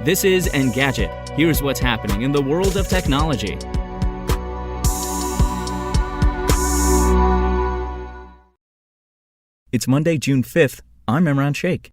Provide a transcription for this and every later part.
This is Engadget. Here's what's happening in the world of technology. It's Monday, June 5th. I'm Imran Sheikh.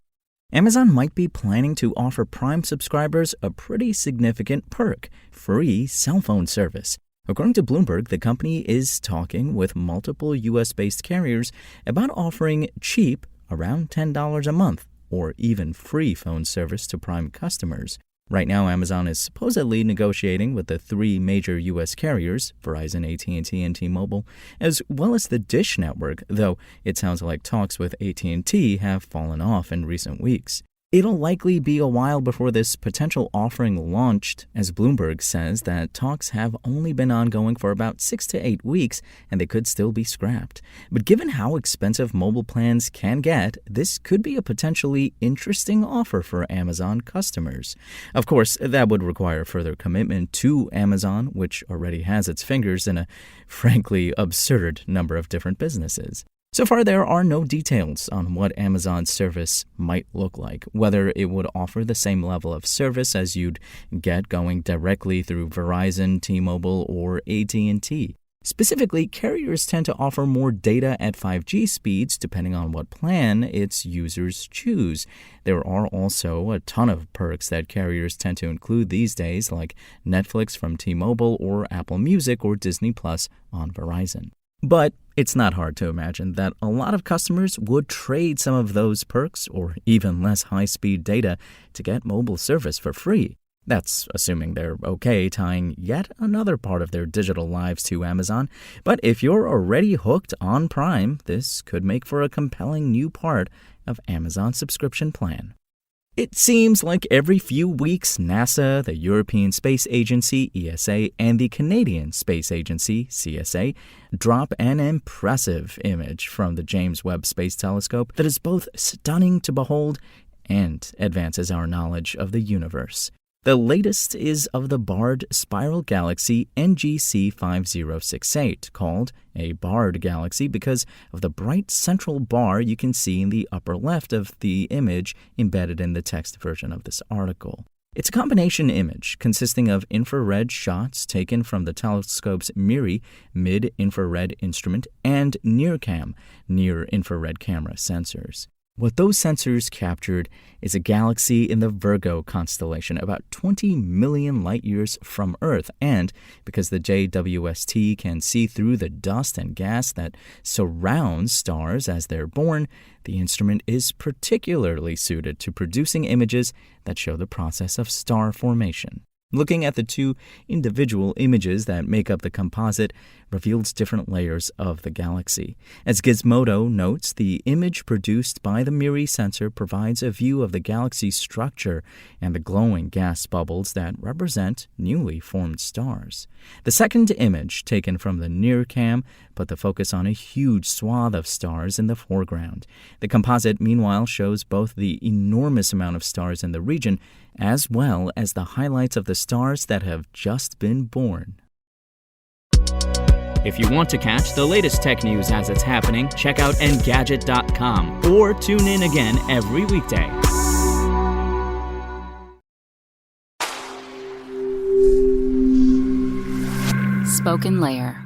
Amazon might be planning to offer Prime subscribers a pretty significant perk, free cell phone service. According to Bloomberg, the company is talking with multiple U.S.-based carriers about offering cheap, around $10 a month, or even free phone service to Prime customers. Right now, Amazon is supposedly negotiating with the three major U.S. carriers, Verizon, AT&T, and T-Mobile, as well as the Dish Network, though it sounds like talks with AT&T have fallen off in recent weeks. It'll likely be a while before this potential offering launched, as Bloomberg says that talks have only been ongoing for about 6 to 8 weeks and they could still be scrapped. But given how expensive mobile plans can get, this could be a potentially interesting offer for Amazon customers. Of course, that would require further commitment to Amazon, which already has its fingers in a frankly absurd number of different businesses. So far, there are no details on what Amazon's service might look like, whether it would offer the same level of service as you'd get going directly through Verizon, T-Mobile, or AT&T. Specifically, carriers tend to offer more data at 5G speeds depending on what plan its users choose. There are also a ton of perks that carriers tend to include these days, like Netflix from T-Mobile or Apple Music or Disney Plus on Verizon. But it's not hard to imagine that a lot of customers would trade some of those perks or even less high-speed data to get mobile service for free. That's assuming they're okay tying yet another part of their digital lives to Amazon. But if you're already hooked on Prime, this could make for a compelling new part of Amazon's subscription plan. It seems like every few weeks, NASA, the European Space Agency, ESA, and the Canadian Space Agency, CSA, drop an impressive image from the James Webb Space Telescope that is both stunning to behold and advances our knowledge of the universe. The latest is of the barred spiral galaxy NGC 5068, called a barred galaxy because of the bright central bar you can see in the upper left of the image embedded in the text version of this article. It's a combination image consisting of infrared shots taken from the telescope's MIRI mid-infrared instrument and NIRCam near-infrared camera sensors. What those sensors captured is a galaxy in the Virgo constellation, about 20 million light-years from Earth, and because the JWST can see through the dust and gas that surrounds stars as they're born, the instrument is particularly suited to producing images that show the process of star formation. Looking at the two individual images that make up the composite reveals different layers of the galaxy. As Gizmodo notes, the image produced by the MIRI sensor provides a view of the galaxy's structure and the glowing gas bubbles that represent newly formed stars. The second image, taken from the NIRCam, put the focus on a huge swath of stars in the foreground. The composite, meanwhile, shows both the enormous amount of stars in the region as well as the highlights of the stars that have just been born. If you want to catch the latest tech news as it's happening, check out Engadget.com or tune in again every weekday. SpokenLayer.